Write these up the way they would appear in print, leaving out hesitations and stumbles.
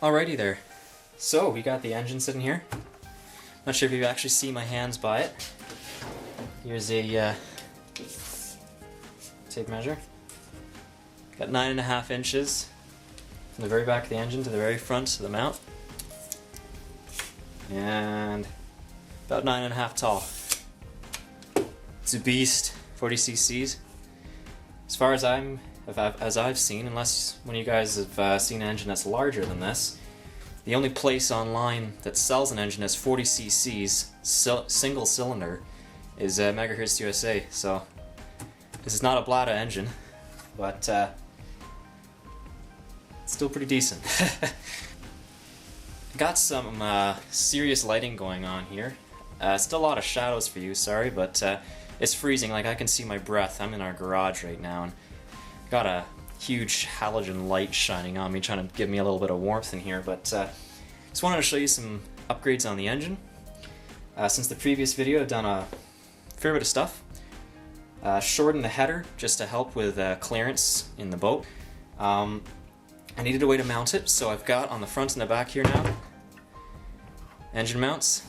Alrighty there. So we got the engine sitting here. Not sure if you actually see my hands by it. Here's a tape measure. Got 9.5 inches from the very back of the engine to the very front of the mount. And about 9.5 tall. It's a beast, 40 cc's. As far as I've seen, unless when you guys have seen an engine that's larger than this, the only place online that sells an engine that's 40 cc's single cylinder is MrRcFanatik USA. So this is not a Blata engine, but it's still pretty decent. Got some serious lighting going on here. Still a lot of shadows for you, sorry, but it's freezing. Like, I can see my breath. I'm in our garage right now, and got a huge halogen light shining on me, trying to give me a little bit of warmth in here. But just wanted to show you some upgrades on the engine. Since the previous video, I've done a fair bit of stuff. Shortened the header just to help with clearance in the boat. I needed a way to mount it, so I've got on the front and the back here now engine mounts.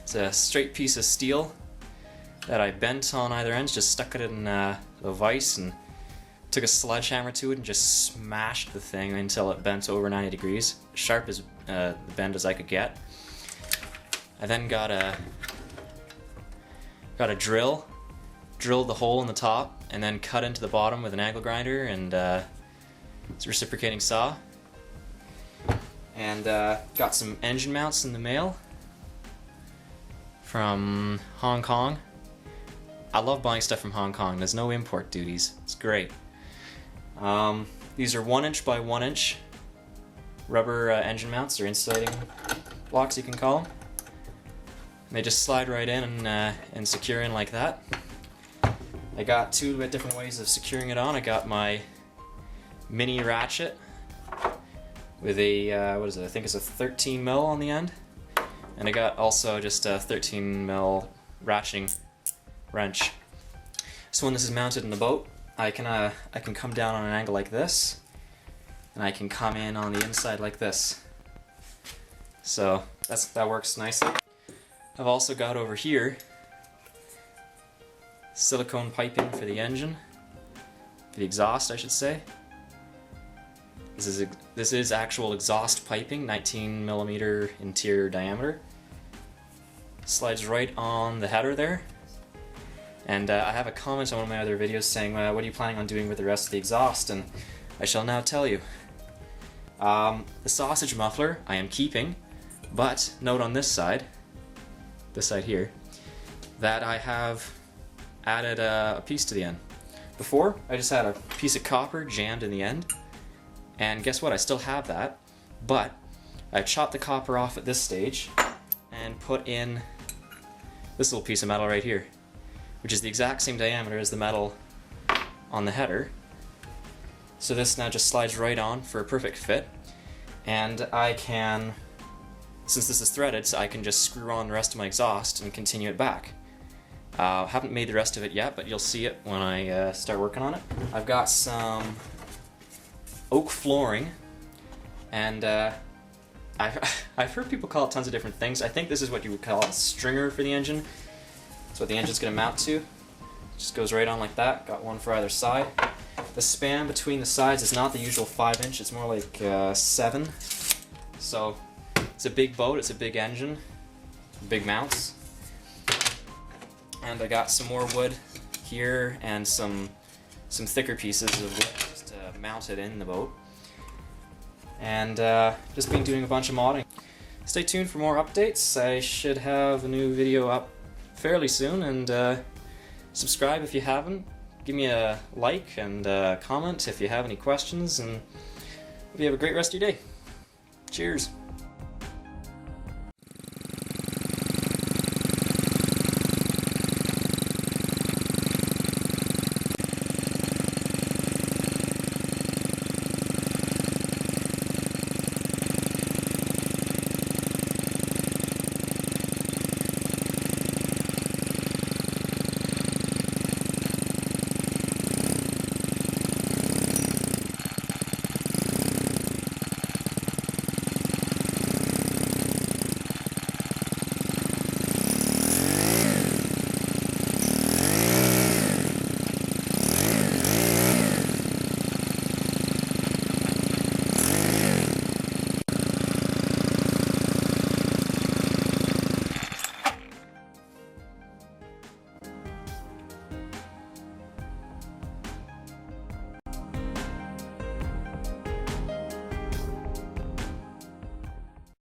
It's a straight piece of steel that I bent on either end, just stuck it in a vise and took a sledgehammer to it and just smashed the thing until it bent over 90 degrees, sharp as the bend as I could get. I then got a drill, drilled the hole in the top, and then cut into the bottom with an angle grinder and it's a reciprocating saw. And got some engine mounts in the mail from Hong Kong. I love buying stuff from Hong Kong. There's no import duties. It's great. These are 1" by 1" rubber engine mounts, or insulating blocks you can call them. And they just slide right in and secure in like that. I got two different ways of securing it on. I got my mini ratchet with a, what is it, I think it's a 13 mil on the end. And I got also just a 13 mil ratcheting wrench. So when this is mounted in the boat, I can come down on an angle like this, and I can come in on the inside like this. So that works nicely. I've also got over here silicone piping for the engine, for the exhaust I should say. This is actual exhaust piping, 19mm interior diameter. Slides right on the header there. And I have a comment on one of my other videos saying, what are you planning on doing with the rest of the exhaust? And I shall now tell you. The sausage muffler I am keeping, but note on this side here, that I have added a piece to the end. Before, I just had a piece of copper jammed in the end. And guess what? I still have that, but I chopped the copper off at this stage and put in this little piece of metal right here, which is the exact same diameter as the metal on the header. So this now just slides right on for a perfect fit, and I can, since this is threaded, so I can just screw on the rest of my exhaust and continue it back. Haven't made the rest of it yet, but you'll see it when I start working on it. I've got some oak flooring, and I've heard people call it tons of different things. I think this is what you would call a stringer for the engine. That's what the engine's going to mount to. Just goes right on like that. Got one for either side. The span between the sides is not the usual 5" it's more like 7. So it's a big boat, it's a big engine, big mounts. And I got some more wood here and some thicker pieces of wood just to mount it in the boat. And just been doing a bunch of modding. Stay tuned for more updates. I should have a new video up fairly soon, and subscribe if you haven't. Give me a like and comment if you have any questions, and hope you have a great rest of your day. Cheers!